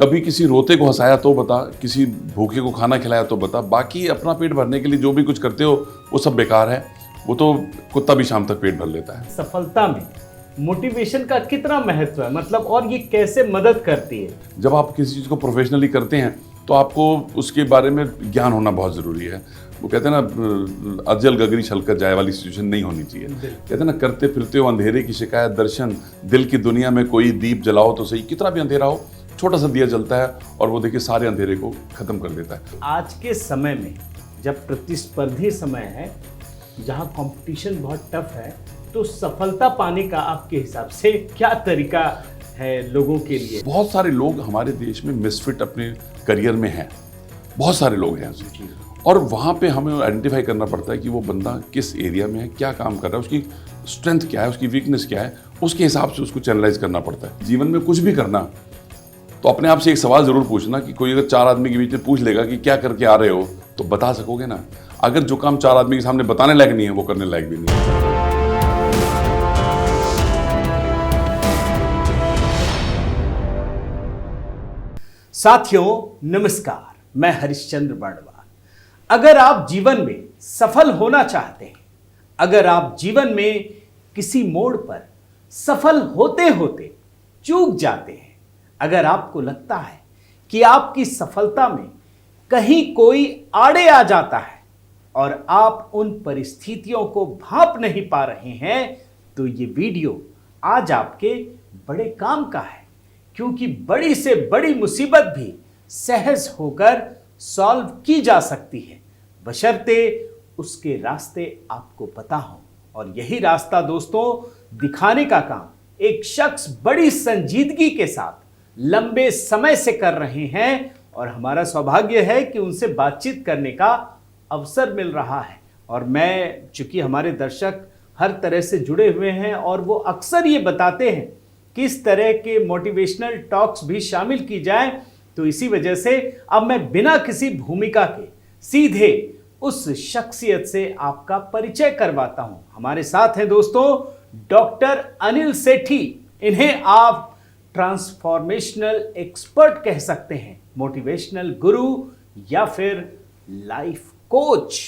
कभी किसी रोते को हंसाया तो बता, किसी भूखे को खाना खिलाया तो बता, बाकी अपना पेट भरने के लिए जो भी कुछ करते हो वो सब बेकार है। वो तो कुत्ता भी शाम तक पेट भर लेता है। सफलता में मोटिवेशन का कितना महत्व है, मतलब, और ये कैसे मदद करती है? जब आप किसी चीज़ को प्रोफेशनली करते हैं तो आपको उसके बारे में ज्ञान होना बहुत ज़रूरी है। वो कहते हैं ना, अजल गगरी छलकर जाए वाली सिचुएशन नहीं होनी चाहिए। कहते हैं ना, करते फिरते हो अंधेरे की शिकायत दर्शन, दिल की दुनिया में कोई दीप जलाओ तो सही। कितना भी अंधेरा हो, छोटा सा दिया जलता है और वो देखिए सारे अंधेरे को खत्म कर देता है। आज के समय में जब प्रतिस्पर्धी समय है, जहाँ कंपटीशन बहुत टफ है, तो सफलता पाने का आपके हिसाब से क्या तरीका है लोगों के लिए? बहुत सारे लोग हमारे देश में मिसफिट अपने करियर में हैं, बहुत सारे लोग हैं ऐसे, और वहाँ पे हमें आइडेंटिफाई करना पड़ता है कि वो बंदा किस एरिया में है, क्या काम कर रहा है, उसकी स्ट्रेंथ क्या है, उसकी वीकनेस क्या है, उसके हिसाब से उसको चैनलाइज करना पड़ता है। जीवन में कुछ भी करना तो अपने आप से एक सवाल ज़रूर पूछना कि कोई अगर 4 आदमी के बीच में पूछ लेगा कि क्या करके आ रहे हो, तो बता सकोगे ना? अगर जो काम 4 आदमी के सामने बताने लायक नहीं है, वो करने लायक भी नहीं है। साथियों नमस्कार, मैं हरिश्चंद्र बर्णवाल। अगर आप जीवन में सफल होना चाहते हैं, अगर आप जीवन में किसी मोड़ पर सफल होते होते चूक जाते हैं, अगर आपको लगता है कि आपकी सफलता में कहीं कोई आड़े आ जाता है और आप उन परिस्थितियों को भांप नहीं पा रहे हैं, तो ये वीडियो आज आपके बड़े काम का है। क्योंकि बड़ी से बड़ी मुसीबत भी सहज होकर सॉल्व की जा सकती है, बशर्ते उसके रास्ते आपको पता हो। और यही रास्ता दोस्तों दिखाने का काम एक शख्स बड़ी संजीदगी के साथ लंबे समय से कर रहे हैं, और हमारा सौभाग्य है कि उनसे बातचीत करने का अवसर मिल रहा है। और मैं, चूंकि हमारे दर्शक हर तरह से जुड़े हुए हैं और वो अक्सर ये बताते हैं किस तरह के मोटिवेशनल टॉक्स भी शामिल की जाए, तो इसी वजह से अब मैं बिना किसी भूमिका के सीधे उस शख्सियत से आपका परिचय करवाता हूं। हमारे साथ हैं दोस्तों डॉक्टर अनिल सेठी। इन्हें आप ट्रांसफॉर्मेशनल एक्सपर्ट कह सकते हैं, मोटिवेशनल गुरु या फिर लाइफ कोच।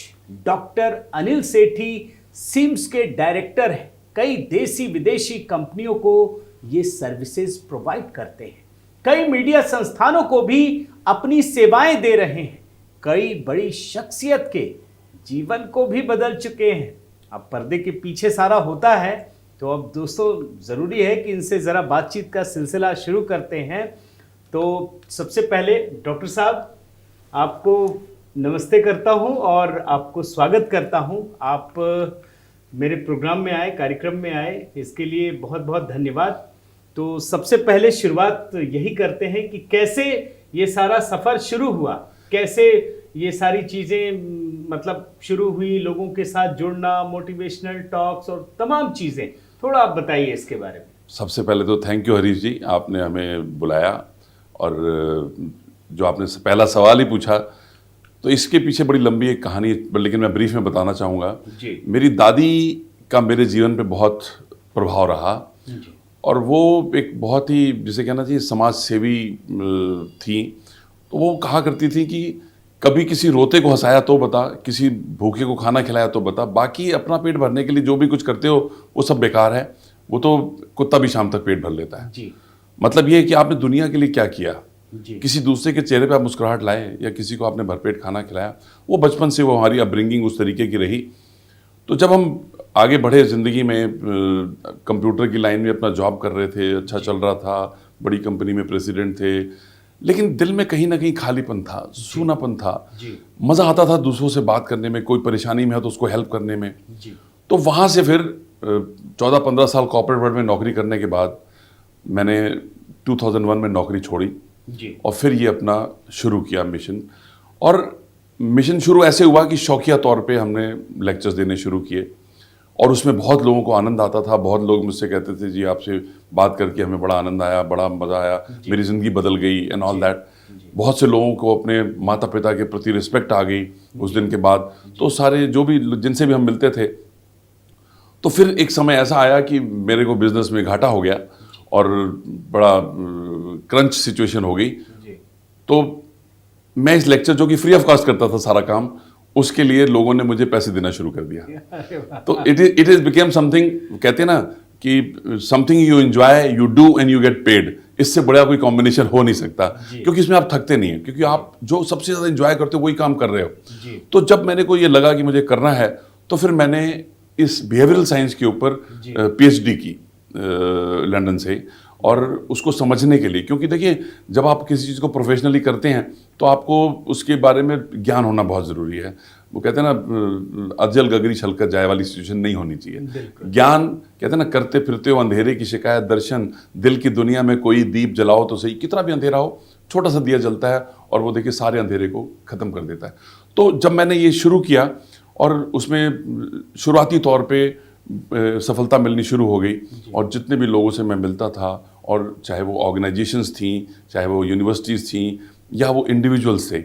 डॉक्टर अनिल सेठी सिम्स के डायरेक्टर हैं। कई देसी विदेशी कंपनियों को ये सर्विसेज प्रोवाइड करते हैं, कई मीडिया संस्थानों को भी अपनी सेवाएं दे रहे हैं, कई बड़ी शख्सियत के जीवन को भी बदल चुके हैं। अब पर्दे के पीछे सारा होता है, तो अब दोस्तों ज़रूरी है कि इनसे ज़रा बातचीत का सिलसिला शुरू करते हैं। तो सबसे पहले डॉक्टर साहब, आपको नमस्ते करता हूं और आपको स्वागत करता हूं। आप मेरे प्रोग्राम में आए, कार्यक्रम में आए, इसके लिए बहुत बहुत धन्यवाद। तो सबसे पहले शुरुआत यही करते हैं कि कैसे ये सारा सफ़र शुरू हुआ, कैसे ये सारी चीज़ें मतलब शुरू हुई, लोगों के साथ जुड़ना, मोटिवेशनल टॉक्स और तमाम चीज़ें, थोड़ा आप बताइए इसके बारे में। सबसे पहले तो थैंक यू हरीश जी, आपने हमें बुलाया और जो आपने पहला सवाल ही पूछा, तो इसके पीछे बड़ी लंबी एक कहानी है, लेकिन मैं ब्रीफ में बताना चाहूँगा। मेरी दादी का मेरे जीवन पे बहुत प्रभाव रहा और वो एक बहुत ही, जिसे कहना चाहिए, समाज सेवी थी। तो वो कहा करती थी कि कभी किसी रोते को हंसाया तो बता, किसी भूखे को खाना खिलाया तो बता, बाकी अपना पेट भरने के लिए जो भी कुछ करते हो वो सब बेकार है। वो तो कुत्ता भी शाम तक पेट भर लेता है। मतलब ये है कि आपने दुनिया के लिए क्या किया, किसी दूसरे के चेहरे पे आप मुस्कुराहट लाए या किसी को आपने भरपेट खाना खिलाया। वो बचपन से वो हमारी अपब्रिंगिंग उस तरीके की रही। तो जब हम आगे बढ़े ज़िंदगी में, कंप्यूटर की लाइन में अपना जॉब कर रहे थे, अच्छा चल रहा था, बड़ी कंपनी में प्रेसिडेंट थे, लेकिन दिल में कहीं ना कहीं खालीपन था, सूनापन था। मज़ा आता था दूसरों से बात करने में, कोई परेशानी में है तो उसको हेल्प करने में। तो वहाँ से फिर 14-15 साल कॉर्पोरेट वर्ल्ड में नौकरी करने के बाद मैंने 2001 में नौकरी छोड़ी और फिर ये अपना शुरू किया मिशन। और मिशन शुरू ऐसे हुआ कि शौकिया तौर पे हमने लेक्चर्स देने शुरू किए और उसमें बहुत लोगों को आनंद आता था। बहुत लोग मुझसे कहते थे, जी आपसे बात करके हमें बड़ा आनंद आया, बड़ा मज़ा आया, मेरी ज़िंदगी बदल गई एंड ऑल दैट। बहुत से लोगों को अपने माता पिता के प्रति रिस्पेक्ट आ गई उस दिन के बाद। तो सारे जो भी जिनसे भी हम मिलते थे, तो फिर एक समय ऐसा आया कि मेरे को बिजनेस में घाटा हो गया और बड़ा क्रंच सिचुएशन हो गई तो मैं इस लेक्चर जो कि फ्री ऑफ कॉस्ट करता था सारा काम, उसके लिए लोगों ने मुझे पैसे देना शुरू कर दिया। तो इट इज बिकेम समथिंग, कहते हैं ना कि something you enjoy you do and you get paid. इससे बड़ा कोई कॉम्बिनेशन हो नहीं सकता, क्योंकि इसमें आप थकते नहीं है, क्योंकि आप जो सबसे ज्यादा एंजॉय करते हो वही काम कर रहे हो। तो जब मेरे को ये लगा कि मुझे करना है, तो फिर मैंने इस बिहेवियरल साइंस के ऊपर पीएचडी की लंदन से, और उसको समझने के लिए, क्योंकि देखिए जब आप किसी चीज़ को प्रोफेशनली करते हैं तो आपको उसके बारे में ज्ञान होना बहुत ज़रूरी है। वो कहते हैं ना, अजल गगरी छलकर जाए वाली सिचुएशन नहीं होनी चाहिए। ज्ञान, कहते हैं ना, करते फिरते हो अंधेरे की शिकायत दर्शन, दिल की दुनिया में कोई दीप जलाओ तो सही। कितना भी अंधेरा हो, छोटा सा दिया जलता है और वो देखिए सारे अंधेरे को ख़त्म कर देता है। तो जब मैंने ये शुरू किया और उसमें शुरुआती तौर पे सफलता मिलनी शुरू हो गई, और जितने भी लोगों से मैं मिलता था, और चाहे वो ऑर्गेनाइजेशंस थी, चाहे वो यूनिवर्सिटीज़ थी, या वो इंडिविजुअल्स थे,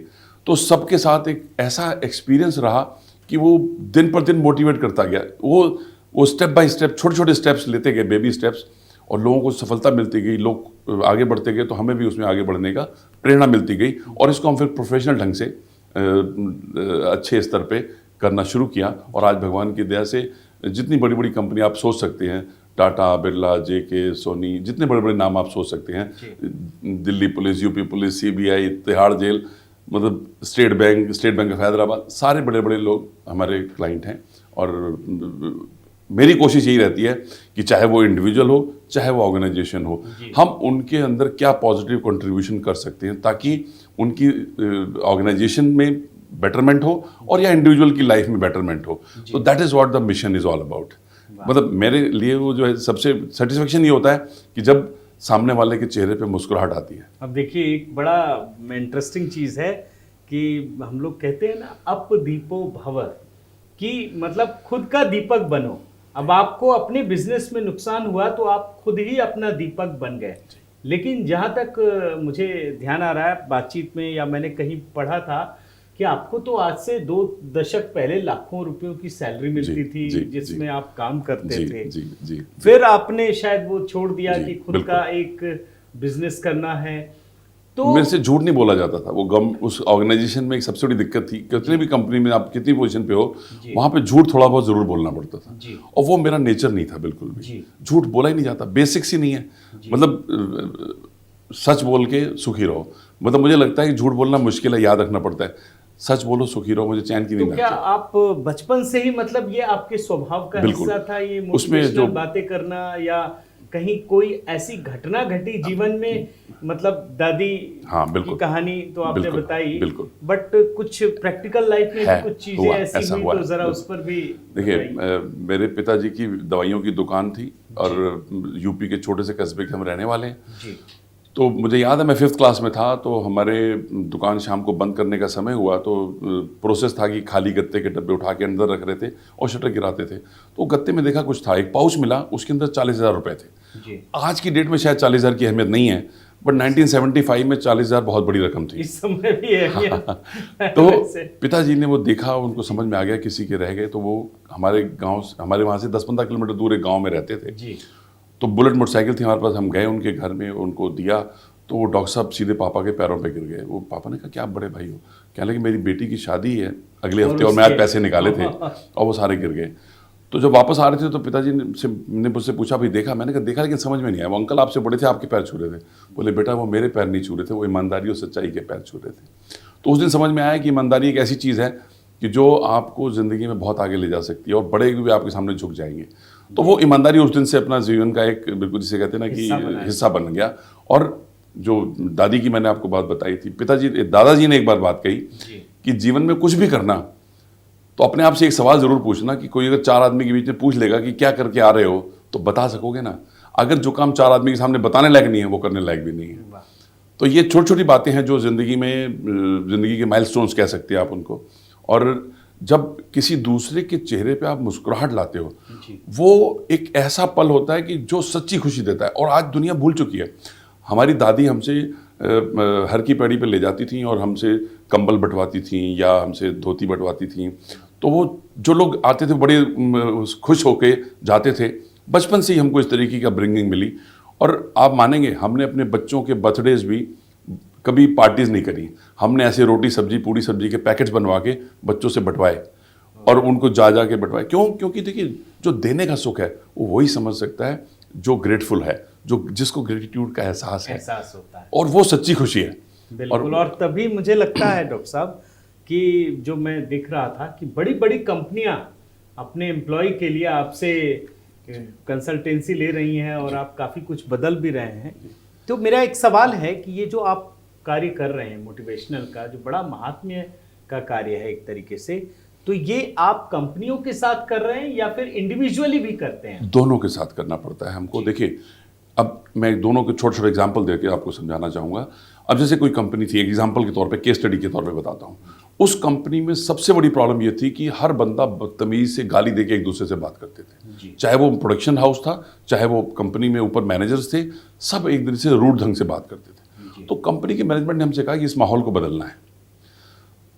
तो सबके साथ एक ऐसा एक्सपीरियंस रहा कि वो दिन पर दिन मोटिवेट करता गया। वो स्टेप बाय स्टेप, छोटे छोटे स्टेप्स लेते गए, बेबी स्टेप्स, और लोगों को सफलता मिलती गई, लोग आगे बढ़ते गए, तो हमें भी उसमें आगे बढ़ने का प्रेरणा मिलती गई, और इसको हम फिर प्रोफेशनल ढंग से अच्छे स्तर पे करना शुरू किया। और आज भगवान की दया से जितनी बड़ी बड़ी कंपनी आप सोच सकते हैं, टाटा, बिरला, जेके, सोनी, जितने बड़े बड़े नाम आप सोच सकते हैं, Delhi police, UP police, CBI, Tihar jail, मतलब स्टेट बैंक ऑफ हैदराबाद, सारे बड़े बड़े लोग हमारे क्लाइंट हैं। और मेरी कोशिश यही रहती है कि चाहे वो इंडिविजुअल हो, चाहे वो ऑर्गेनाइजेशन हो, हम उनके अंदर क्या पॉजिटिव कंट्रीब्यूशन कर सकते हैं, ताकि उनकी ऑर्गेनाइजेशन में बेटरमेंट हो, और या इंडिविजुअल की लाइफ में बेटरमेंट हो। तो that is what the mission is all about. मतलब मेरे लिए वो जो है, सबसे सेटिस्फेक्शन ये होता है कि जब सामने वाले के चेहरे पे मुस्कुराहट आती है। अब देखिए, एक बड़ा इंटरेस्टिंग चीज़ है कि हम लोग कहते हैं ना, अप दीपो भव, कि मतलब खुद का दीपक बनो। अब आपको अपने बिजनेस में नुकसान हुआ तो आप खुद ही अपना दीपक बन गए। लेकिन जहाँ तक मुझे ध्यान आ रहा है बातचीत में, या मैंने कहीं पढ़ा था कि आपको तो आज से 2 दशक पहले लाखों रुपयों की सैलरी मिलती थी, जिसमें आप काम करते थे। फिर आपने शायद वो छोड़ दिया कि खुद का एक बिजनेस करना है। तो मेरे से झूठ नहीं बोला जाता था। वो उस ऑर्गेनाइजेशन में एक सबसे बड़ी दिक्कत थी, कितनी भी कंपनी में आप कितनी पोजीशन पे हो, वहां पे झूठ थोड़ा बहुत जरूर बोलना पड़ता था, और वो मेरा नेचर नहीं था बिल्कुल भी। झूठ बोला ही नहीं जाता, बेसिक्स ही नहीं है। मतलब सच बोल के सुखी रहो। मतलब मुझे लगता है कि झूठ बोलना मुश्किल है, याद रखना पड़ता है। सच बोलो, सुखी रहो, मुझे चैन की नींद। तो क्या आप बचपन से ही, मतलब ये आपके स्वभाव का हिस्सा था, ये उसमें जो बातें करना, या कहीं कोई ऐसी घटना घटी जीवन में? मतलब दादी की कहानी तो आपने बताई, बट कुछ प्रैक्टिकल लाइफ में भी कुछ चीजें ऐसी हुई, तो जरा उस पर भी देखिए। मेरे पिताजी की दवाइयों की दुकान थी, और यूपी के छोटे से कस्बे के हम रहने वाले हैं। तो मुझे याद है, मैं 5th क्लास में था, तो हमारे दुकान शाम को बंद करने का समय हुआ, तो प्रोसेस था कि खाली गत्ते के डब्बे उठा के अंदर रख रहे थे और शटर गिराते थे। तो गत्ते में देखा कुछ था, एक पाउच मिला, उसके अंदर 40,000 रुपये थे। आज की डेट में शायद 40,000 की अहमियत नहीं है, बट 1975 में 40,000 बहुत बड़ी रकम थी। इस समय भी है। तो पिताजी ने वो देखा, उनको समझ में आ गया किसी के रह गए, तो वो हमारे वहाँ से 10-15 किलोमीटर दूर एक गाँव में रहते थे। तो बुलेट मोटरसाइकिल थी हमारे पास, हम गए उनके घर में, उनको दिया, तो वो डॉक्टर साहब सीधे पापा के पैरों पे गिर गए। वो पापा ने कहा, क्या आप बड़े भाई हो? कहने लगे, मेरी बेटी की शादी है अगले हफ्ते, और मैं आज पैसे निकाले थे, और वो सारे गिर गए। तो जब वापस आ रहे थे, तो पिताजी ने मुझसे पूछा, भाई देखा? मैंने कहा देखा, लेकिन समझ में नहीं आया। वो अंकल आपसे बड़े थे, आपके पैर छू रहे थे। बोले, बेटा वो मेरे पैर नहीं छू रहे थे, वो ईमानदारी और सच्चाई के पैर छू रहे थे। तो उस दिन समझ में आया कि ईमानदारी एक ऐसी चीज़ है कि जो आपको ज़िंदगी में बहुत आगे ले जा सकती है, और बड़े भी आपके सामने झुक जाएंगे। तो वो ईमानदारी उस दिन से अपना जीवन का एक, बिल्कुल जिसे कहते हैं ना कि हिस्सा बन गया। और जो दादी की मैंने आपको बात बताई थी, दादाजी ने एक बार बात कही कि जीवन में कुछ भी करना, तो अपने आप से एक सवाल जरूर पूछना कि कोई अगर 4 आदमी के बीच में पूछ लेगा कि क्या करके आ रहे हो, तो बता सकोगे ना? अगर जो काम 4 आदमी के सामने बताने लायक नहीं है, वो करने लायक भी नहीं है। तो ये छोटी छोटी बातें हैं जो जिंदगी के माइलस्टोन्स कह सकते हैं आप उनको। और जब किसी दूसरे के चेहरे पे आप मुस्कुराहट लाते हो, वो एक ऐसा पल होता है कि जो सच्ची खुशी देता है। और आज दुनिया भूल चुकी है। हमारी दादी हमसे हर की पैड़ी पे ले जाती थी, और हमसे कंबल बंटवाती थी, या हमसे धोती बंटवाती थी। तो वो जो लोग आते थे बड़े खुश होके जाते थे। बचपन से ही हमको इस तरीके का ब्रिंगिंग मिली। और आप मानेंगे, हमने अपने बच्चों के बर्थडेज भी कभी पार्टीज नहीं करी, हमने ऐसे रोटी सब्जी पूड़ी सब्जी के पैकेट्स बनवा के बच्चों से बंटवाए और उनको जा के बंटवाए। क्यों? क्योंकि देखिए जो देने का सुख है वो वही समझ सकता है जो ग्रेटफुल है, जो जिसको ग्रेटिट्यूड का एहसास होता है, और वो सच्ची खुशी है। बिल्कुल। और तभी मुझे लगता है डॉक्टर साहब कि जो मैं देख रहा था कि बड़ी बड़ी कंपनियां अपने एम्प्लॉय के लिए आपसे कंसल्टेंसी ले रही हैं और आप काफ़ी कुछ बदल भी रहे हैं। तो मेरा एक सवाल है कि ये जो आप कार्य कर रहे हैं मोटिवेशनल का, जो बड़ा महात्म्य का कार्य है एक तरीके से, तो ये आप कंपनियों के साथ कर रहे हैं या फिर इंडिविजुअली भी करते हैं? दोनों के साथ करना पड़ता है हमको। देखिए अब मैं दोनों के छोटे छोटे एग्जाम्पल देकर आपको समझाना चाहूँगा। अब जैसे कोई कंपनी थी, एग्जाम्पल के तौर पे, केस स्टडी के तौर पे बताता हूँ। उस कंपनी में सबसे बड़ी प्रॉब्लम ये थी कि हर बंदा बदतमीज से गाली देके एक दूसरे से बात करते थे, चाहे वो प्रोडक्शन हाउस था, चाहे वो कंपनी में ऊपर मैनेजर्स थे, सब एक दूसरे से रूड ढंग से बात करते थे। तो कंपनी के मैनेजमेंट ने हमसे कहा कि इस माहौल को बदलना है।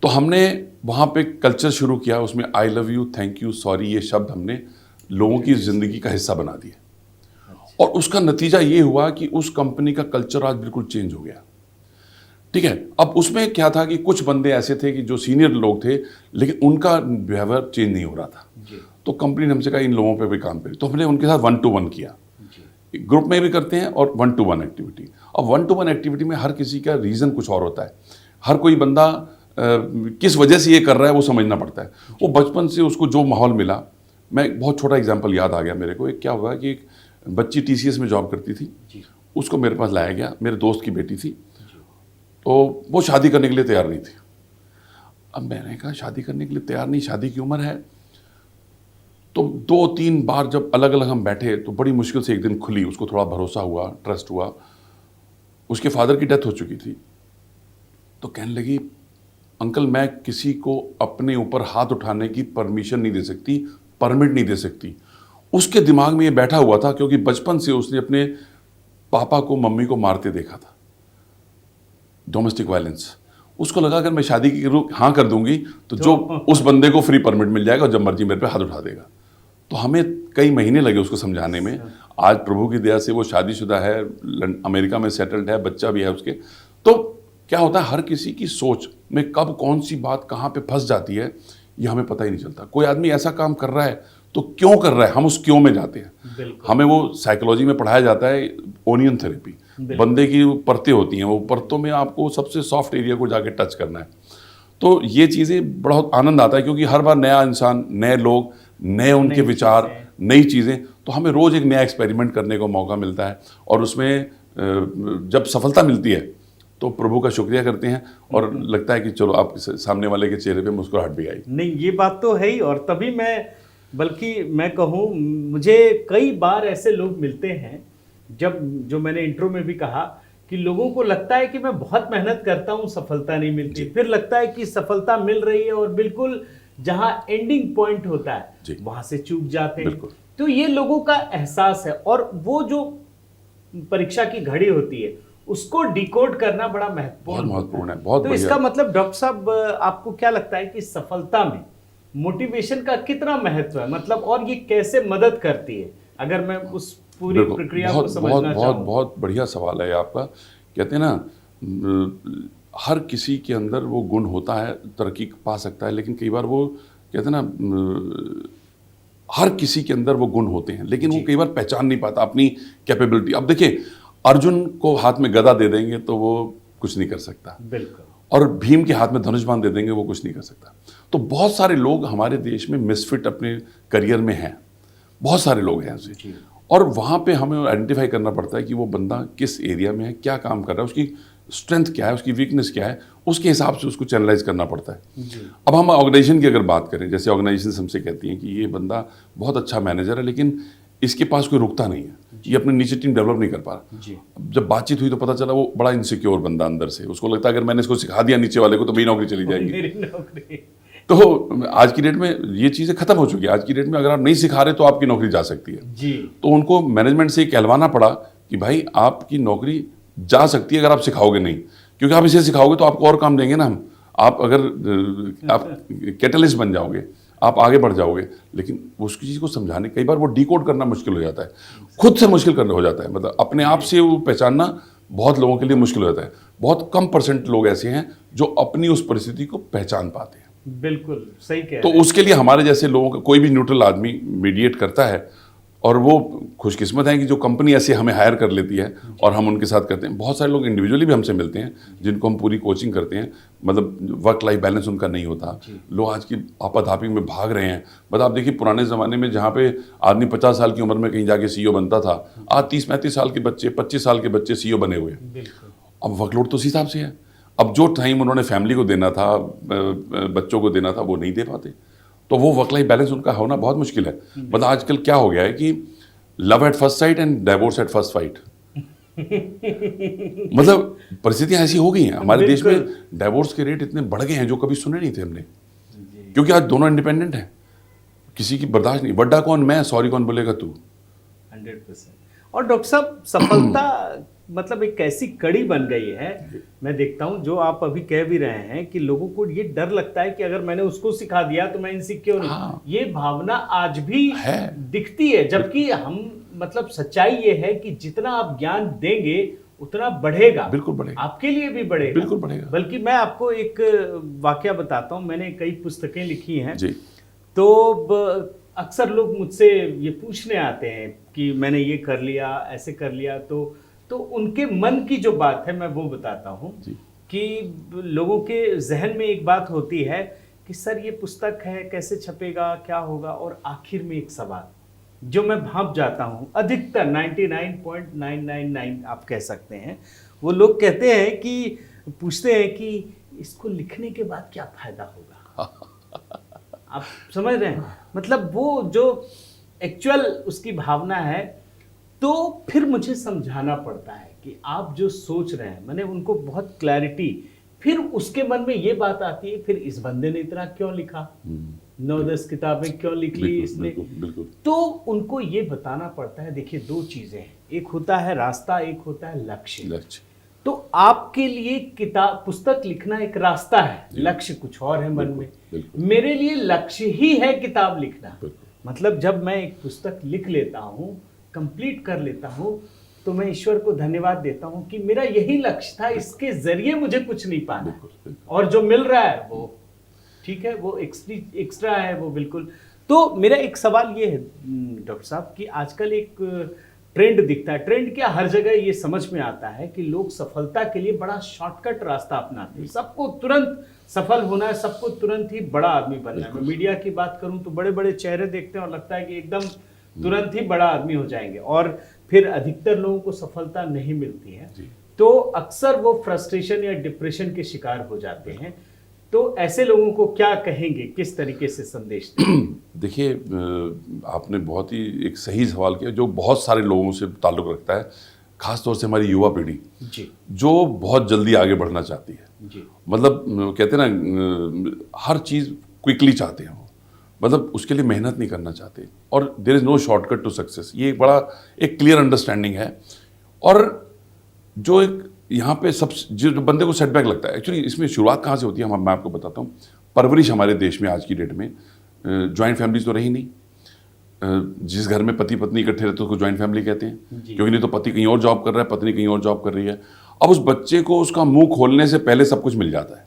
तो हमने वहाँ पे कल्चर शुरू किया, उसमें I love you, thank you, sorry ये शब्द हमने लोगों की ज़िंदगी का हिस्सा बना दिया। और उसका नतीजा ये हुआ कि उस कंपनी का कल्चर आज बिल्कुल चेंज हो गया। ठीक है, अब उसमें क्या था कि कुछ बंदे ऐसे थे कि जो सीनियर लोग थे, लेकिन उनका बिहेवियर चेंज नहीं हो रहा था। तो कंपनी ने हमसे कहा इन लोगों पे भी काम करें। तो हमने उनके साथ 1-to-1 किया, ग्रुप में भी करते हैं और 1-to-1 एक्टिविटी। अब 1-to-1 एक्टिविटी में हर किसी का रीज़न कुछ और होता है। हर कोई बंदा किस वजह से ये कर रहा है वो समझना पड़ता है। वो बचपन से उसको जो माहौल मिला, मैं एक बहुत छोटा एग्जाम्पल याद आ गया मेरे को। एक क्या हुआ कि एक बच्ची TCS में जॉब करती थी, उसको मेरे पास लाया गया, मेरे दोस्त की बेटी थी। तो वो शादी करने के लिए तैयार नहीं थी। अब मैंने कहा शादी करने के लिए तैयार नहीं, शादी की उम्र है। तो 2-3 बार जब अलग अलग हम बैठे तो बड़ी मुश्किल से एक दिन खुली, उसको थोड़ा भरोसा हुआ, ट्रस्ट हुआ। उसके फादर की डेथ हो चुकी थी। तो कहने लगी अंकल मैं किसी को अपने ऊपर हाथ उठाने की परमिशन नहीं दे सकती, परमिट नहीं दे सकती। उसके दिमाग में ये बैठा हुआ था क्योंकि बचपन से उसने अपने पापा को मम्मी को मारते देखा था, डोमेस्टिक वायलेंस। उसको लगा अगर मैं शादी की हाँ कर दूंगी तो जो उस बंदे को फ्री परमिट मिल जाएगा और जब मर्जी मेरे पे हाथ उठा देगा। तो हमें कई महीने लगे उसको समझाने में। आज प्रभु की दया से वो शादीशुदा है, अमेरिका में सेटल्ड है, बच्चा भी है उसके। तो क्या होता है, हर किसी की सोच में कब कौन सी बात कहाँ पे फंस जाती है ये हमें पता ही नहीं चलता। कोई आदमी ऐसा काम कर रहा है तो क्यों कर रहा है, हम उस क्यों में जाते हैं। हमें वो साइकोलॉजी में पढ़ाया जाता है, ओनियन थेरेपी। बंदे की परतें होती हैं, वो परतों में आपको सबसे सॉफ्ट एरिया को जाके टच करना है। तो ये चीज़ें बहुत आनंद आता है क्योंकि हर बार नया इंसान, नए लोग, नए उनके विचार, नई चीज़ें। तो हमें रोज़ एक नया एक्सपेरिमेंट करने को मौका मिलता है और उसमें जब सफलता मिलती है तो प्रभु का शुक्रिया करते हैं और लगता है कि चलो आप सामने वाले के चेहरे पे मुस्कुराहट भी आई। नहीं, ये बात तो है ही। और तभी मैं कहूँ, मुझे कई बार ऐसे लोग मिलते हैं जो मैंने इंट्रो में भी कहा कि लोगों को लगता है कि मैं बहुत मेहनत करता हूँ, सफलता नहीं मिलती। फिर लगता है कि सफलता मिल रही है और बिल्कुल जहाँ एंडिंग पॉइंट होता है वहां से चूक जाते हैं। तो ये लोगों का एहसास है और वो जो परीक्षा की घड़ी होती है उसको डिकोड करना बड़ा महत्वपूर्ण है। बहुत तो इसका मतलब डॉक्टर साहब आपको क्या लगता है कि सफलता में मोटिवेशन का कितना महत्व है, मतलब और ये कैसे मदद करती है, अगर मैं उस पूरी प्रक्रिया को समझना चाहूं? बहुत बढ़िया सवाल है आपका। कहते हैं ना, हर किसी के अंदर वो गुण होता है, तरक्की पा सकता है, लेकिन कई बार वो कहते हैं ना, हर किसी के अंदर वो गुण होते हैं लेकिन वो कई बार पहचान नहीं पाता अपनी कैपेबिलिटी। अब देखिए, अर्जुन को हाथ में गदा दे देंगे तो वो कुछ नहीं कर सकता, बिल्कुल, और भीम के हाथ में धनुष बाण दे देंगे वो कुछ नहीं कर सकता। तो बहुत सारे लोग हमारे देश में मिसफिट अपने करियर में हैं, बहुत सारे लोग हैं ऐसे, और वहाँ पे हमें आइडेंटिफाई करना पड़ता है कि वो बंदा किस एरिया में है, क्या काम कर रहा है, उसकी स्ट्रेंथ क्या है, उसकी वीकनेस क्या है, उसके हिसाब से उसको चैनलाइज करना पड़ता है। अब हम ऑर्गेनाइजेशन की अगर बात करें, जैसे ऑर्गेनाइजेशन हमसे कहती हैं कि ये बंदा बहुत अच्छा मैनेजर है लेकिन इसके पास कोई रुकता नहीं है, ये अपने नीचे टीम डेवलप नहीं कर पा रहा। जब बातचीत हुई तो पता चला वो बड़ा इनसिक्योर बंदा अंदर से, उसको लगता है अगर मैंने इसको सिखा दिया नीचे वाले को तो मेरी नौकरी चली जाएगी। तो आज की डेट में ये चीज़ें खत्म हो चुकी है। आज की डेट में अगर आप नहीं सिखा रहे तो आपकी नौकरी जा सकती है। तो उनको मैनेजमेंट से कहलवाना पड़ा कि भाई आपकी नौकरी जा सकती है अगर आप सिखाओगे नहीं, क्योंकि आप इसे सिखाओगे तो आपको और काम देंगे ना हम। आप अगर आप कैटलिस्ट बन जाओगे, आप आगे बढ़ जाओगे, लेकिन उसकी चीज़ को समझाने कई बार वो डिकोड करना मुश्किल हो जाता है, खुद से मुश्किल करना हो जाता है। मतलब अपने आप से वो पहचानना बहुत लोगों के लिए मुश्किल हो जाता है। बहुत कम परसेंट लोग ऐसे हैं जो अपनी उस परिस्थिति को पहचान पाते हैं। बिल्कुल सही कह तो रहे हैं। उसके लिए हमारे जैसे लोगों का कोई भी न्यूट्रल आदमी मीडिएट करता है, और वो खुशकिस्मत है कि जो कंपनी ऐसे हमें हायर कर लेती है और हम उनके साथ करते हैं। बहुत सारे लोग इंडिविजुअली भी हमसे मिलते हैं जिनको हम पूरी कोचिंग करते हैं, मतलब वर्क लाइफ बैलेंस उनका नहीं होता, लोग आज की आपाधापी में भाग रहे हैं। मतलब आप देखिए पुराने ज़माने में जहाँ पे आदमी 50 साल की उम्र में कहीं जाके CEO बनता था, आज 30-35 साल के बच्चे, 25 साल के बच्चे CEO बने हुए हैं। अब वर्कलोड तो उस हिसाब से है। अब जो टाइम उन्होंने फैमिली को देना था, बच्चों को देना था, वो नहीं दे पाते। तो वो वर्क लाइफ बैलेंस उनका होना बहुत मुश्किल है। मतलब आजकल क्या हो गया है कि love at first sight and divorce at first fight. मतलब परिस्थितियां ऐसी हो गई हैं हमारे देश में। डिवोर्स के रेट इतने बढ़ गए हैं जो कभी सुने नहीं थे हमने, क्योंकि आज दोनों इंडिपेंडेंट हैं, किसी की बर्दाश्त नहीं। बड्डा कौन मैं, सॉरी कौन बोलेगा तू। 100%। और डॉक्टर साहब, सफलता मतलब एक ऐसी कड़ी बन गई है, मैं देखता हूं जो आप अभी कह भी रहे हैं कि लोगों को ये डर लगता है कि अगर मैंने उसको सिखा दिया तो मैं इनसिक्योर हूं। हाँ। ये भावना आज भी है, दिखती है, जबकि हम मतलब सच्चाई ये है कि जितना आप ज्ञान देंगे उतना बढ़ेगा। बिल्कुल बढ़ेगा, आपके लिए भी बढ़ेगा। बिल्कुल बढ़ेगा। बल्कि मैं आपको एक वाकया बताता हूं, मैंने कई पुस्तकें लिखी हैं जी। तो अक्सर लोग मुझसे ये पूछने आते हैं कि मैंने ये कर लिया, ऐसे कर लिया, तो उनके मन की जो बात है मैं वो बताता हूँ कि लोगों के जहन में एक बात होती है कि सर ये पुस्तक है, कैसे छपेगा, क्या होगा, और आखिर में एक सवाल जो मैं भांप जाता हूँ, अधिकतर 99.999 आप कह सकते हैं, वो लोग कहते हैं कि पूछते हैं कि इसको लिखने के बाद क्या फायदा होगा। आप समझ रहे हैं, मतलब वो जो एक्चुअल उसकी भावना है। तो फिर मुझे समझाना पड़ता है कि आप जो सोच रहे हैं, मैंने उनको बहुत क्लैरिटी, फिर उसके मन में ये बात आती है, फिर इस बंदे ने इतना क्यों लिखा, 9-10 किताबें क्यों लिख ली इसने। तो उनको ये बताना पड़ता है, देखिए दो चीजें हैं, एक होता है रास्ता, एक होता है लक्ष्य। तो आपके लिए किताब पुस्तक लिखना एक रास्ता है, लक्ष्य कुछ और है मन में। मेरे लिए लक्ष्य ही है किताब लिखना। मतलब जब मैं एक पुस्तक लिख लेता हूँ, कंप्लीट कर लेता हूँ, तो मैं ईश्वर को धन्यवाद देता हूँ कि मेरा यही लक्ष्य था, इसके जरिए मुझे कुछ नहीं पाना, और जो मिल रहा है वो ठीक है, वो एक्स्ट्रा है वो बिल्कुल। तो मेरा एक सवाल ये है डॉक्टर साहब कि आजकल एक ट्रेंड दिखता है, ट्रेंड क्या, हर जगह ये समझ में आता है कि लोग सफलता के लिए बड़ा शॉर्टकट रास्ता अपनाते हैं। सबको तुरंत सफल होना है, सबको तुरंत ही बड़ा आदमी बनना है। मैं मीडिया की बात करूं तो बड़े बड़े चेहरे देखते हैं और लगता है कि एकदम तुरंत ही बड़ा आदमी हो जाएंगे, और फिर अधिकतर लोगों को सफलता नहीं मिलती है, तो अक्सर वो फ्रस्ट्रेशन या डिप्रेशन के शिकार हो जाते हैं। तो ऐसे लोगों को क्या कहेंगे, किस तरीके से संदेश दें? देखिए, आपने बहुत ही एक सही सवाल किया जो बहुत सारे लोगों से ताल्लुक़ रखता है, खासतौर से हमारी युवा पीढ़ी जो बहुत जल्दी आगे बढ़ना चाहती है। मतलब कहते हैं ना, हर चीज़ क्विकली चाहते हैं वो, मतलब उसके लिए मेहनत नहीं करना चाहते, और there is no shortcut to success. ये एक बड़ा एक क्लियर अंडरस्टैंडिंग है। और जो एक यहाँ पे सब जो बंदे को सेटबैक लगता है, एक्चुअली इसमें शुरुआत कहाँ से होती है, मैं आपको बताता हूँ। परवरिश हमारे देश में आज की डेट में जॉइंट फैमिलीज तो रही नहीं। जिस घर में पति पत्नी इकट्ठे रहते हैं उसको जॉइंट फैमिली कहते हैं, क्योंकि नहीं तो पति कहीं और जॉब कर रहा है, पत्नी कहीं और जॉब कर रही है। अब उस बच्चे को उसका मुंह खोलने से पहले सब कुछ मिल जाता है,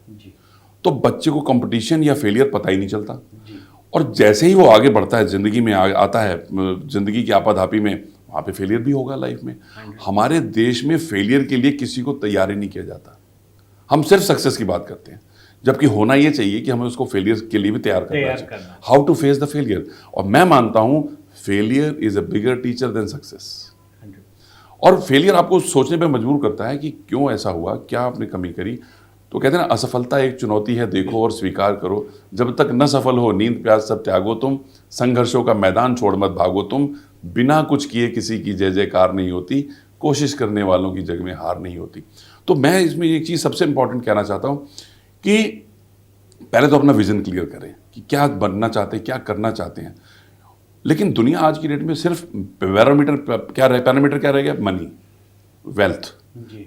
तो बच्चे को कंपटीशन या फेलियर पता ही नहीं चलता। और जैसे ही वो आगे बढ़ता है, ज़िंदगी में आता है, ज़िंदगी की आपाधापी में, वहाँ पे फेलियर भी होगा लाइफ में। हमारे देश में फेलियर के लिए किसी को तैयार ही नहीं किया जाता, हम सिर्फ सक्सेस की बात करते हैं, जबकि होना ये चाहिए कि हमें उसको फेलियर के लिए भी तैयार करना चाहिए, how to face the failure. और मैं मानता हूँ failure is a bigger teacher than success. और फेलियर आपको सोचने पे मजबूर करता है कि क्यों ऐसा हुआ, क्या आपने कमी करी। तो कहते हैं ना, असफलता एक चुनौती है, देखो और स्वीकार करो, जब तक न सफल हो नींद प्यास सब त्यागो तुम, संघर्षों का मैदान छोड़ मत भागो तुम, बिना कुछ किए किसी की जय जयकार नहीं होती, कोशिश करने वालों की जग में हार नहीं होती। तो मैं इसमें एक चीज़ सबसे इंपॉर्टेंट कहना चाहता हूँ कि पहले तो अपना विजन क्लियर करें कि क्या बनना चाहते हैं, क्या करना चाहते हैं। लेकिन दुनिया आज की डेट में सिर्फ पैरामीटर क्या रह गया, मनी, वेल्थ,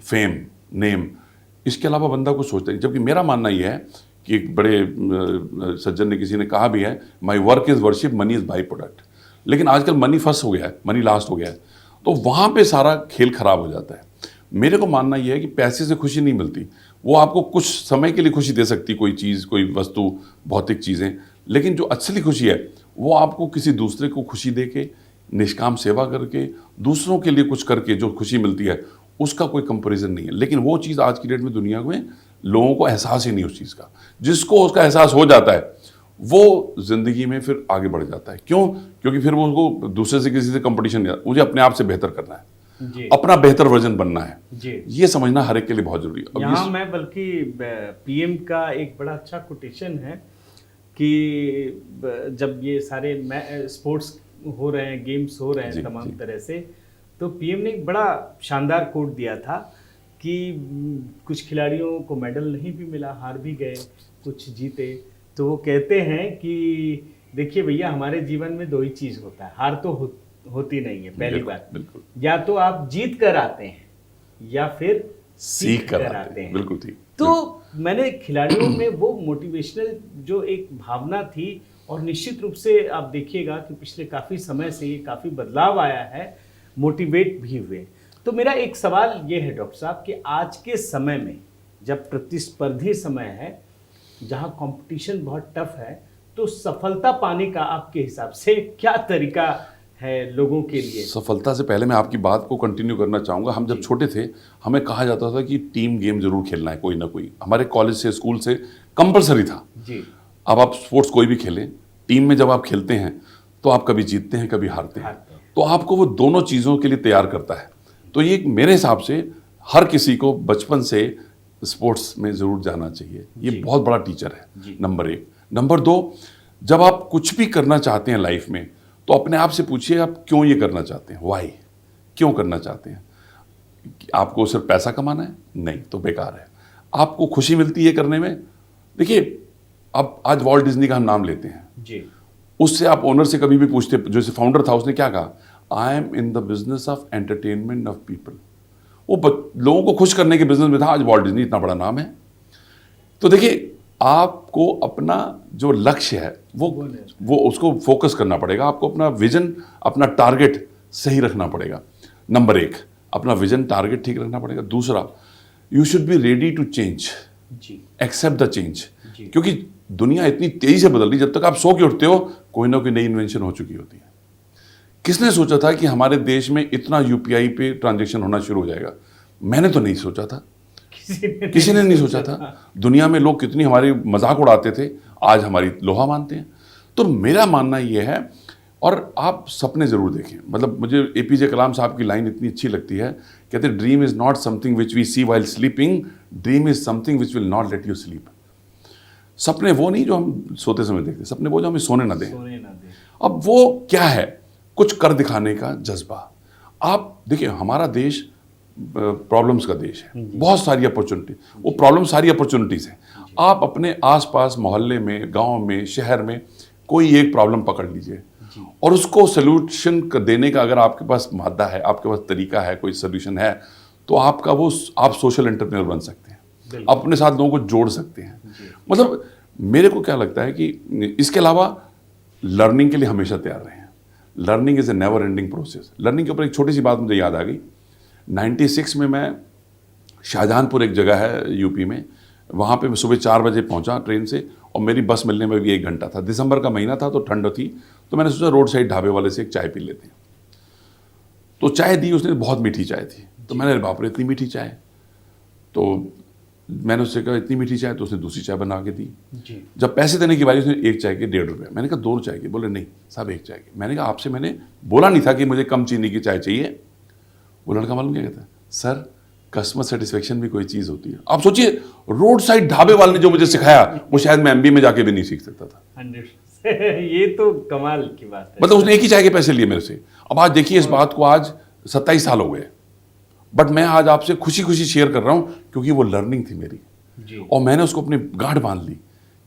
फेम, नेम, इसके अलावा बंदा कुछ सोचता है। जबकि मेरा मानना यह है कि एक बड़े सज्जन ने, किसी ने कहा भी है, my work is worship, money is by product. लेकिन आजकल मनी फर्स्ट हो गया है, मनी लास्ट हो गया है, तो वहाँ पे सारा खेल खराब हो जाता है। मेरे को मानना यह है कि पैसे से खुशी नहीं मिलती। वो आपको कुछ समय के लिए खुशी दे सकती, कोई चीज़, कोई वस्तु, भौतिक चीज़ें, लेकिन जो असली खुशी है वो आपको किसी दूसरे को खुशी दे के, निष्काम सेवा करके, दूसरों के लिए कुछ करके जो खुशी मिलती है, उसका कोई कंपैरिजन नहीं है। लेकिन वो चीज़ आज की डेट में दुनिया में लोगों को एहसास ही नहीं उस चीज़ का। जिसको उसका एहसास हो जाता है वो ज़िंदगी में फिर आगे बढ़ जाता है। क्यों? क्योंकि फिर वो उसको दूसरे से, किसी से कंपटीशन नहीं, मुझे अपने आप से बेहतर करना है जी। अपना बेहतर वर्जन बनना है जी। ये समझना हर एक के लिए बहुत जरूरी है। यहाँ मैं बल्कि पीएम का एक बड़ा अच्छा कोटेशन है कि जब ये सारे स्पोर्ट्स हो रहे हैं, गेम्स हो रहे हैं तमाम तरह से, तो पीएम ने एक बड़ा शानदार कोट दिया था कि कुछ खिलाड़ियों को मेडल नहीं भी मिला, हार भी गए, कुछ जीते, तो वो कहते हैं कि देखिए भैया, हमारे जीवन में दो ही चीज़ होता है, हार तो होती नहीं है पहली बात, बिल्कुल, या तो आप जीत कर आते हैं या फिर सीख कर आते हैं। बिल्कुल ठीक। तो मैंने खिलाड़ियों में वो मोटिवेशनल जो एक भावना थी, और निश्चित रूप से आप देखिएगा कि पिछले काफ़ी समय से ये काफ़ी बदलाव आया है, मोटिवेट भी हुए। तो मेरा एक सवाल ये है डॉक्टर साहब कि आज के समय में जब प्रतिस्पर्धी समय है, जहाँ कंपटीशन बहुत टफ है, तो सफलता पाने का आपके हिसाब से क्या तरीका है लोगों के लिए? सफलता से पहले मैं आपकी बात को कंटिन्यू करना चाहूँगा। हम जब छोटे थे हमें कहा जाता था कि टीम गेम जरूर खेलना है, कोई ना कोई, हमारे कॉलेज से, स्कूल से कंपलसरी था जी। अब आप स्पोर्ट्स कोई भी खेलें, टीम में जब आप खेलते हैं तो आप कभी जीतते हैं कभी हारते हैं, तो आपको वो दोनों चीज़ों के लिए तैयार करता है। तो ये मेरे हिसाब से हर किसी को बचपन से स्पोर्ट्स में ज़रूर जाना चाहिए, ये बहुत बड़ा टीचर है, नंबर 1। नंबर 2, जब आप कुछ भी करना चाहते हैं लाइफ में तो अपने आप से पूछिए आप क्यों ये करना चाहते हैं, वाई, क्यों करना चाहते हैं। आपको सिर्फ पैसा कमाना है? नहीं, तो बेकार है। आपको खुशी मिलती है करने में? देखिए, अब आज वॉल्ट डिज्नी का हम नाम लेते हैं जी, उससे आप ओनर से कभी भी पूछते, जैसे फाउंडर था, उसने क्या कहा, I am in the business of entertainment of people. वो लोगों को खुश करने के बिजनेस में था। आज वॉल्ट डिज्नी इतना बड़ा नाम है। तो देखिए, आपको अपना जो लक्ष्य है वो उसको फोकस करना पड़ेगा। आपको अपना विजन, अपना टारगेट सही रखना पड़ेगा। नंबर 1, अपना विजन टारगेट ठीक रखना पड़ेगा। दूसरा, you should be ready to change, accept the change, क्योंकि दुनिया इतनी तेजी से बदल रही। जब तक आप सो के उठते हो कोई ना कोई नई इन्वेंशन हो चुकी होती है। किसने सोचा था कि हमारे देश में इतना यूपीआई पे ट्रांजैक्शन होना शुरू हो जाएगा? मैंने तो नहीं सोचा था, किसी ने नहीं सोचा था। दुनिया में लोग कितनी हमारी मजाक उड़ाते थे, आज हमारी लोहा मानते हैं। तो मेरा मानना यह है, और आप सपने जरूर देखें। मतलब मुझे एपीजे कलाम साहब की लाइन इतनी अच्छी लगती है, कहते हैं dream is not something which we see while sleeping, dream is something which will not let you sleep. सपने वो नहीं जो हम सोते समय देखते, सपने वो जो हमें सोने ना दें। अब वो क्या है? कुछ कर दिखाने का जज्बा। आप देखिए, हमारा देश प्रॉब्लम्स का देश है, बहुत सारी अपॉर्चुनिटी, वो प्रॉब्लम सारी अपॉर्चुनिटीज़ हैं। आप अपने आसपास मोहल्ले में, गांव में, शहर में कोई एक प्रॉब्लम पकड़ लीजिए और उसको सोल्यूशन देने का अगर आपके पास मादा है, आपके पास तरीका है, कोई सोल्यूशन है, तो आपका वो, आप सोशल एंटरप्रेन्योर बन सकते हैं, अपने साथ लोगों को जोड़ सकते हैं। मतलब मेरे को क्या लगता है कि इसके अलावा लर्निंग के लिए हमेशा तैयार रहें। Learning is a never ending process. Learning के ऊपर एक छोटी सी बात मुझे याद आ गई। 96 में मैं शाहजहांपुर, एक जगह है यूपी में, वहाँ पे मैं सुबह 4 बजे पहुँचा ट्रेन से, और मेरी बस मिलने में भी 1 घंटा था। दिसंबर का महीना था तो ठंड थी, तो मैंने सोचा रोड साइड ढाबे वाले से एक चाय पी लेते हैं। तो चाय दी उसने, बहुत मीठी चाय थी। तो मैंने, बाप रे इतनी मीठी चाय। तो मैंने उससे कहा इतनी मीठी चाय, तो उसने दूसरी चाय बना के दी जी। जब पैसे देने की बारी, उसने एक चाय के 1.5 रुपये। मैंने कहा 2 चाय के? बोले नहीं साहब, एक चाय के। मैंने कहा आपसे मैंने बोला नहीं था कि मुझे कम चीनी की चाय चाहिए? वो लड़का मालूम क्या कहता है, सर कस्टमर सेटिस्फेक्शन भी कोई चीज़ होती है। आप सोचिए, रोड साइड ढाबे वाले ने जो मुझे सिखाया, वो शायद मैं MBA में जाके भी नहीं सीख सकता था। ये तो कमाल की बात है। मतलब उसने एक ही चाय के पैसे लिए मेरे से। अब आज देखिए, इस बात को आज 27 साल हो गए, बट मैं आज आपसे खुशी खुशी शेयर कर रहा हूं, क्योंकि वो लर्निंग थी मेरी जी। और मैंने उसको अपनी गांठ बांध ली।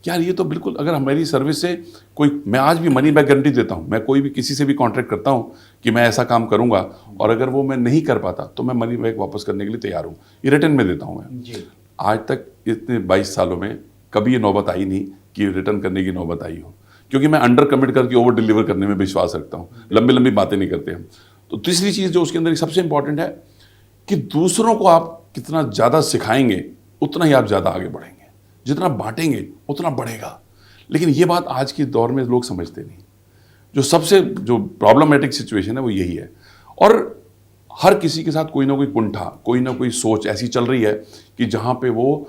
यार ये तो बिल्कुल, अगर हमारी सर्विस से कोई, मैं आज भी मनी बैक गारंटी देता हूं। मैं कोई भी किसी से भी कॉन्ट्रैक्ट करता हूं कि मैं ऐसा काम करूंगा, और अगर वो मैं नहीं कर पाता तो मैं मनी बैक वापस करने के लिए तैयार हूं, ये रिटर्न में देता हूं मैं जी। आज तक इतने 22 सालों में कभी ये नौबत आई नहीं कि रिटर्न करने की नौबत आई हो, क्योंकि मैं अंडर कमिट करके ओवर डिलीवर करने में विश्वास रखता हूँ। लंबी लंबी बातें नहीं करते हम। तो तीसरी चीज़ जो उसके अंदर सबसे इंपॉर्टेंट है कि दूसरों को आप कितना ज़्यादा सिखाएंगे उतना ही आप ज़्यादा आगे बढ़ेंगे, जितना बांटेंगे उतना बढ़ेगा। लेकिन ये बात आज के दौर में लोग समझते नहीं। जो सबसे जो प्रॉब्लमेटिक सिचुएशन है वो यही है। और हर किसी के साथ कोई ना कोई कुंठा, कोई ना कोई सोच ऐसी चल रही है कि जहाँ पे वो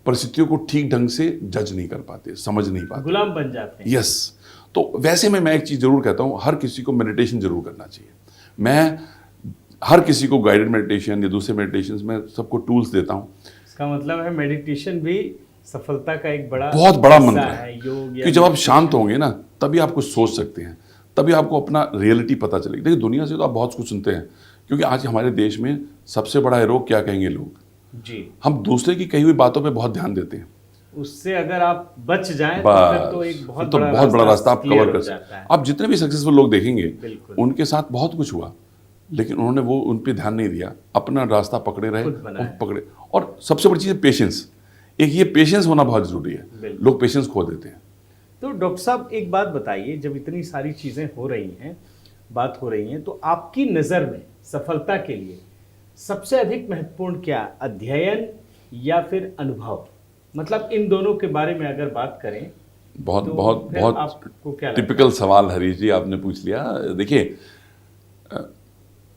परिस्थितियों को ठीक ढंग से जज नहीं कर पाते, समझ नहीं पाते, गुलाम बन जाते हैं। यस। तो वैसे में मैं एक चीज़ ज़रूर कहता हूँ, हर किसी को मेडिटेशन ज़रूर करना चाहिए। मैं हर किसी को गाइडेड मेडिटेशन या दूसरे मेडिटेशन में सबको टूल्स देता हूँ। इसका मतलब है मेडिटेशन भी सफलता का एक बहुत बड़ा हिस्सा मंत्र है। योग कि जब आप शांत होंगे ना तभी आप कुछ सोच सकते हैं, तभी आपको अपना रियलिटी पता चलेगी। देखिए दुनिया से तो आप बहुत कुछ सुनते हैं, क्योंकि आज हमारे देश में सबसे बड़ा है रोग क्या कहेंगे लोग जी। हम दूसरे की कही हुई बातों पे बहुत ध्यान देते हैं। उससे अगर आप बच जाएं तो फिर तो एक बहुत बड़ा रास्ता आप clear कवर हो कर जाता सकते है। हैं। आप जितने भी सक्सेसफुल लोग देखेंगे बिल्कुल। उनके साथ बहुत कुछ हुआ, लेकिन उन्होंने वो उन पे ध्यान नहीं दिया, अपना रास्ता पकड़े रहे, खुद बनाया। पकड़े। और सबसे बड़ी चीज़ है पेशेंस। एक ये पेशेंस होना बहुत ज़रूरी है, बिल्कुल। लोग पेशेंस खो देते हैं। तो डॉक्टर साहब एक बात बताइए, जब इतनी सारी चीज़ें हो रही हैं, बात हो रही हैं, तो आपकी नज़र में सफलता के लिए सबसे अधिक महत्वपूर्ण क्या, अध्ययन या फिर अनुभव? मतलब इन दोनों के बारे में अगर बात करें बहुत तो बहुत फिर बहुत आपको क्या लगता है? टिपिकल सवाल हरीश जी आपने पूछ लिया। देखिए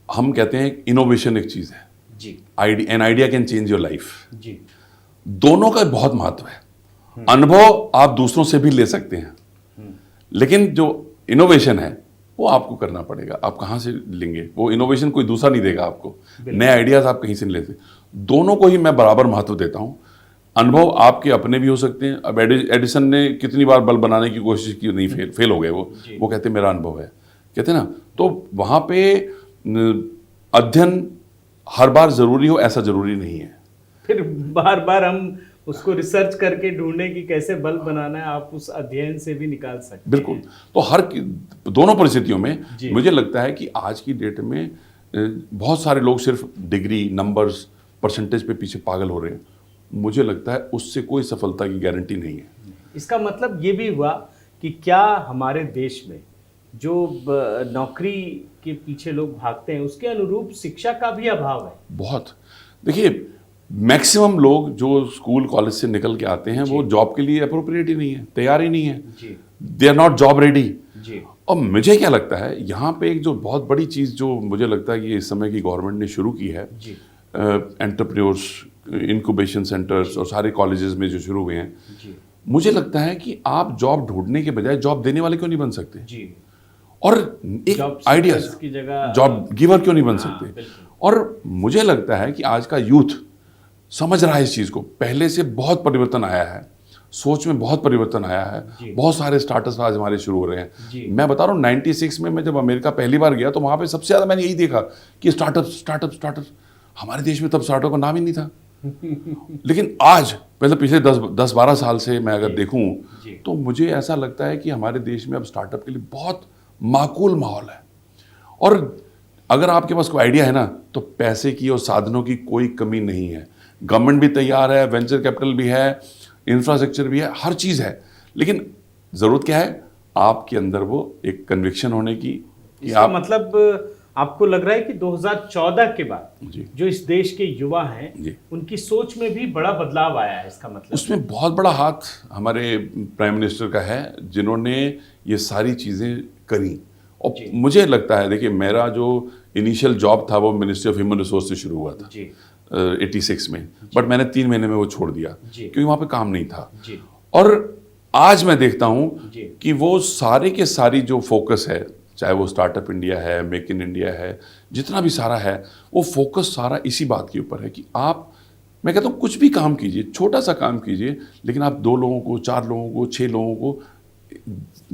हम कहते हैं इनोवेशन एक चीज़ है, जी an idea can change your life. जी दोनों का बहुत महत्व है। अनुभव आप दूसरों से भी ले सकते हैं, लेकिन जो इनोवेशन है वो आपको करना पड़ेगा। आप कहाँ से लेंगे? वो इनोवेशन कोई दूसरा नहीं देगा आपको, नए आइडियाज आप कहीं से नहीं लेते। दोनों को ही मैं बराबर महत्व देता हूँ। अनुभव आपके अपने भी हो सकते हैं। अब एडिसन ने कितनी बार बल्ब बनाने की कोशिश की, नहीं फेल हो गए वो कहते मेरा अनुभव है, कहते ना। तो वहाँ पे अध्ययन हर बार जरूरी हो ऐसा जरूरी नहीं है। फिर बार बार हम उसको रिसर्च करके ढूंढने की कैसे बल्ब बनाना है, आप उस अध्ययन से भी निकाल सकते हैं। बिल्कुल। तो दोनों परिस्थितियों में जी। मुझे लगता है कि आज की डेट में बहुत सारे लोग सिर्फ डिग्री, नंबर्स, परसेंटेज पे पीछे पागल हो रहे हैं। मुझे लगता है उससे कोई सफलता की गारंटी नहीं है। इसका मतलब ये भी हुआ कि क्या हमारे देश में जो नौकरी के पीछे लोग भागते हैं उसके अनुरूप शिक्षा का भी अभाव है? बहुत। देखिए मैक्सिमम लोग जो स्कूल कॉलेज से निकल के आते हैं वो जॉब के लिए अप्रोप्रिएट ही नहीं है, तैयार ही नहीं है। जी they are not job ready. जी। और मुझे क्या लगता है यहाँ पे एक जो बहुत बड़ी चीज़ जो मुझे लगता है कि इस समय की गवर्नमेंट ने शुरू की है, जी एंटरप्रेन्योर्स इंक्यूबेशन सेंटर्स और सारे कॉलेजेस में जो शुरू हुए हैं, जी मुझे लगता है कि आप जॉब ढूंढने के बजाय जॉब देने वाले क्यों नहीं बन सकते? जी। और एक जॉब आइडिया सीकर्स की जगह जॉब गिवर क्यों नहीं बन हाँ, सकते? बिल्कुल। और मुझे लगता है कि आज का यूथ समझ रहा है इस चीज़ को। पहले से बहुत परिवर्तन आया है, सोच में बहुत परिवर्तन आया है। बहुत सारे स्टार्टअप्स आज हमारे शुरू हो रहे हैं। मैं बता रहा हूँ 96 में मैं जब अमेरिका पहली बार गया तो वहाँ पे सबसे ज़्यादा मैंने यही देखा कि स्टार्टअप। हमारे देश में तब स्टार्टअप का नाम ही नहीं था। लेकिन आज पहले पिछले 10-12 साल से मैं अगर देखूं तो मुझे ऐसा लगता है कि हमारे देश में अब स्टार्टअप के लिए बहुत माकूल माहौल है। और अगर आपके पास कोई आइडिया है ना तो पैसे की और साधनों की कोई कमी नहीं है। गवर्नमेंट भी तैयार है, वेंचर कैपिटल भी है, इंफ्रास्ट्रक्चर भी है, हर चीज़ है। लेकिन ज़रूरत क्या है? आपके अंदर वो एक कन्विक्शन होने की कि इसका मतलब आपको लग रहा है कि 2014 के बाद जी। जो इस देश के युवा हैं जी। उनकी सोच में भी बड़ा बदलाव आया है। इसका मतलब उसमें बहुत बड़ा हाथ हमारे प्राइम मिनिस्टर का है जिन्होंने ये सारी चीज़ें करी। और मुझे लगता है, देखिए मेरा जो इनिशियल जॉब था वो मिनिस्ट्री ऑफ ह्यूमन रिसोर्स से शुरू हुआ था 86 में, बट मैंने 3 महीने में वो छोड़ दिया क्योंकि वहाँ पे काम नहीं था। और आज मैं देखता हूँ कि वो सारे के सारी जो फोकस है, चाहे वो स्टार्टअप इंडिया है, मेक इन इंडिया है, जितना भी सारा है, वो फोकस सारा इसी बात के ऊपर है कि आप, मैं कहता हूँ कुछ भी काम कीजिए, छोटा सा काम कीजिए, लेकिन आप 2 लोगों को, 4 लोगों को, 6 लोगों को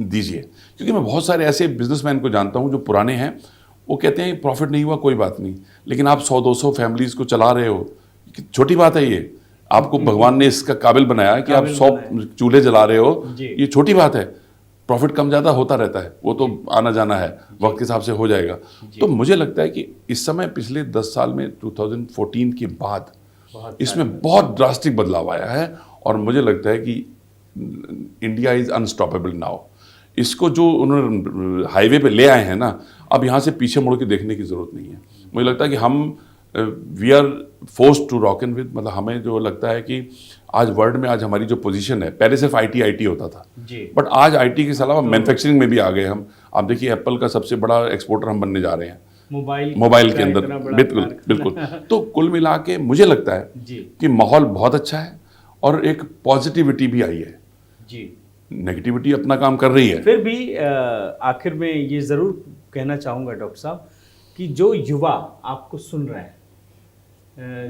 दीजिए। क्योंकि मैं बहुत सारे ऐसे बिजनेसमैन को जानता हूँ जो पुराने हैं, वो कहते हैं प्रॉफिट नहीं हुआ कोई बात नहीं, लेकिन आप 100-200 फैमिलीज़ को चला रहे हो, छोटी बात है ये। आपको भगवान ने इसका काबिल बनाया कि आप 100 चूल्हे जला रहे हो, ये छोटी बात है। प्रॉफिट कम ज़्यादा होता रहता है, वो तो आना जाना है, वक्त के हिसाब से हो जाएगा। तो मुझे लगता है कि इस समय पिछले 10 साल में 2014 के बाद इसमें बहुत ड्रास्टिक बदलाव आया है। और मुझे लगता है कि इंडिया इज़ अनस्टॉपेबल नाउ। इसको जो उन्होंने हाईवे पे ले आए हैं ना, अब यहाँ से पीछे मुड़ के देखने की ज़रूरत नहीं है। मुझे लगता है कि हम we are force to rock and with, मतलब हमें जो लगता है कि आज वर्ल्ड में आज हमारी जो पोजीशन है, पहले सिर्फ आईटी होता था जी, बट आज आईटी के अलावा मैन्युफैक्चरिंग में भी आ गए हम। आप देखिए एप्पल का सबसे बड़ा एक्सपोर्टर हम बनने जा रहे हैं मोबाइल के अंदर। बिल्कुल बिल्कुल। तो कुल मिला के मुझे लगता है जी कि माहौल बहुत अच्छा है और एक पॉजिटिविटी भी आई है, जी। नेगेटिविटी अपना काम कर रही है। फिर भी आखिर में ये ज़रूर कहना चाहूँगा डॉक्टर साहब कि जो युवा आपको सुन रहे हैं,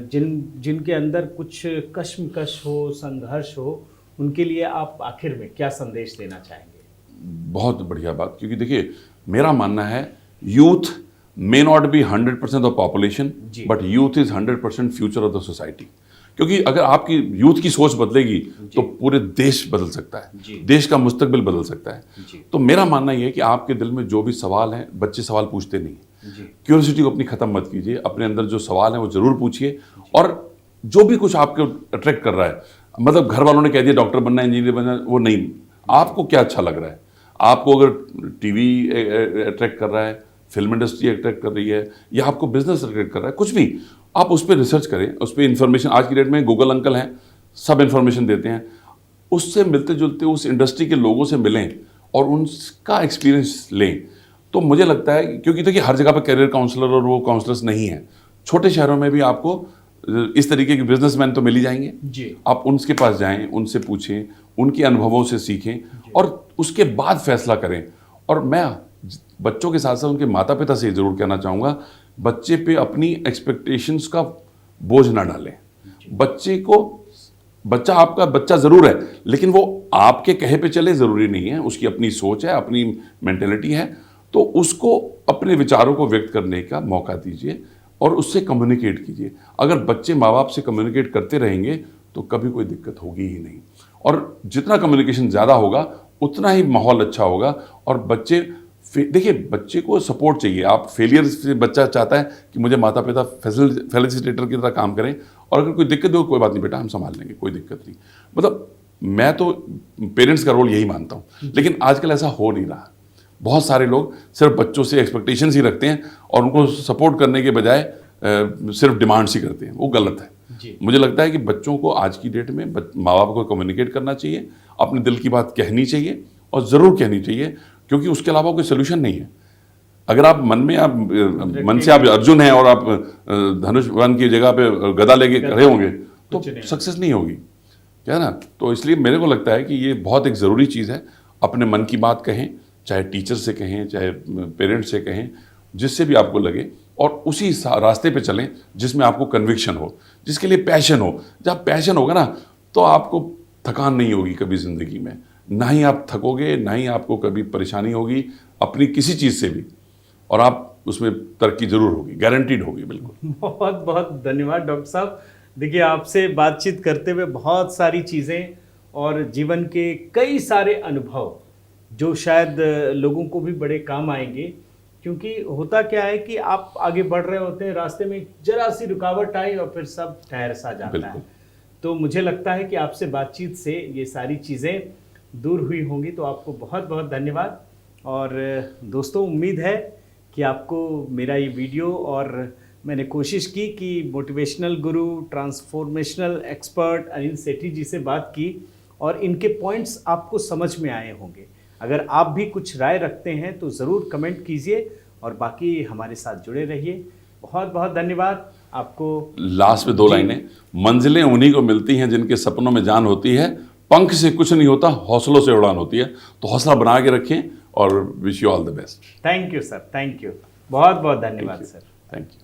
जिनके अंदर कुछ कश्मकश हो, संघर्ष हो, उनके लिए आप आखिर में क्या संदेश देना चाहेंगे? बहुत बढ़िया बात, क्योंकि देखिए मेरा मानना है youth may not be 100% of population but youth is 100% future of the society. क्योंकि अगर आपकी यूथ की सोच बदलेगी तो पूरे देश बदल सकता है, देश का मुस्तकबिल बदल सकता है। तो मेरा मानना यह है कि आपके दिल में जो भी सवाल हैं, बच्चे सवाल पूछते नहीं, क्यूरियोसिटी को अपनी खत्म मत कीजिए, अपने अंदर जो सवाल है वो जरूर पूछिए। और जो भी कुछ आपको अट्रैक्ट कर रहा है, मतलब घर वालों ने कह दिया डॉक्टर बनना है, इंजीनियर बनना है, वो नहीं, आपको क्या अच्छा लग रहा है। आपको अगर टीवी अट्रैक्ट कर रहा है, फिल्म इंडस्ट्री अट्रैक्ट कर रही है, या आपको बिजनेस अट्रैक्ट कर रहा है, कुछ भी, आप उस पर रिसर्च करें, उस पर इंफॉर्मेशन। आज की डेट में गूगल अंकल हैं, सब इंफॉर्मेशन देते हैं, उससे मिलते जुलते उस इंडस्ट्री के लोगों से मिलें और उनका एक्सपीरियंस लें। तो मुझे लगता है क्योंकि देखिए हर जगह पर कैरियर काउंसलर और वो काउंसलर्स नहीं हैं, छोटे शहरों में भी आपको इस तरीके के बिजनेसमैन तो मिल ही जाएंगे जी। आप उनके पास जाएं, उनसे पूछें, उनके अनुभवों से सीखें और उसके बाद फैसला करें। और मैं बच्चों के साथ साथ उनके माता पिता से ज़रूर कहना चाहूँगा, बच्चे पे अपनी एक्सपेक्टेशंस का बोझ ना डालें। बच्चा आपका बच्चा ज़रूर है, लेकिन वो आपके कहे पे चले ज़रूरी नहीं है, उसकी अपनी सोच है, अपनी मेंटेलिटी है। तो उसको अपने विचारों को व्यक्त करने का मौका दीजिए और उससे कम्युनिकेट कीजिए। अगर बच्चे माँ बाप से कम्युनिकेट करते रहेंगे तो कभी कोई दिक्कत होगी ही नहीं। और जितना कम्युनिकेशन ज़्यादा होगा उतना ही माहौल अच्छा होगा। और बच्चे देखिए, बच्चे को सपोर्ट चाहिए। आप फेलियर से बच्चा चाहता है कि मुझे माता पिता फैसिलिटेटर की तरह काम करें, और अगर कोई दिक्कत हो कोई बात नहीं बेटा, हम संभाल लेंगे, कोई दिक्कत नहीं। मतलब मैं तो पेरेंट्स का रोल यही मानता हूँ, लेकिन आजकल ऐसा हो नहीं रहा। बहुत सारे लोग सिर्फ बच्चों से एक्सपेक्टेशंस ही रखते हैं और उनको सपोर्ट करने के बजाय सिर्फ डिमांड्स ही करते हैं, वो गलत है। मुझे लगता है कि बच्चों को आज की डेट में माँ बाप को कम्युनिकेट करना चाहिए, अपने दिल की बात कहनी चाहिए और ज़रूर कहनी चाहिए, क्योंकि उसके अलावा कोई सोल्यूशन नहीं है। अगर आप मन से आप अर्जुन हैं और आप धनुष वन की जगह पे गदा लेके खड़े होंगे तो सक्सेस नहीं होगी, क्या ना। तो इसलिए मेरे को लगता है कि ये बहुत एक ज़रूरी चीज़ है, अपने मन की बात कहें, चाहे टीचर से कहें, चाहे पेरेंट्स से कहें, जिससे भी आपको लगे, और उसी रास्ते पे चलें जिसमें आपको कन्विक्शन हो, जिसके लिए पैशन हो। जब पैशन होगा ना तो आपको थकान नहीं होगी कभी ज़िंदगी में, ना ही आप थकोगे, ना ही आपको कभी परेशानी होगी अपनी किसी चीज़ से भी, और आप उसमें तरक्की जरूर होगी, गारंटीड होगी। बिल्कुल। बहुत बहुत धन्यवाद डॉक्टर साहब। देखिए, आपसे बातचीत करते हुए बहुत सारी चीज़ें और जीवन के कई सारे अनुभव जो शायद लोगों को भी बड़े काम आएंगे, क्योंकि होता क्या है कि आप आगे बढ़ रहे होते हैं, रास्ते में जरा सी रुकावट आई और फिर सब ठहर सा जाता है। तो मुझे लगता है कि आपसे बातचीत से ये सारी चीज़ें दूर हुई होंगी। तो आपको बहुत बहुत धन्यवाद। और दोस्तों, उम्मीद है कि आपको मेरा ये वीडियो, और मैंने कोशिश की कि मोटिवेशनल गुरु, ट्रांसफॉर्मेशनल एक्सपर्ट अनिल सेठी जी से बात की और इनके पॉइंट्स आपको समझ में आए होंगे। अगर आप भी कुछ राय रखते हैं तो ज़रूर कमेंट कीजिए और बाकी हमारे साथ जुड़े रहिए। बहुत बहुत धन्यवाद आपको। लास्ट में 2 लाइनें, मंजिलें उन्हीं को मिलती हैं जिनके सपनों में जान होती है, पंख से कुछ नहीं होता, हौसलों से उड़ान होती है। तो हौसला बना के रखें और wish you all the best. Thank you sir, thank you, बहुत बहुत धन्यवाद सर, थैंक यू।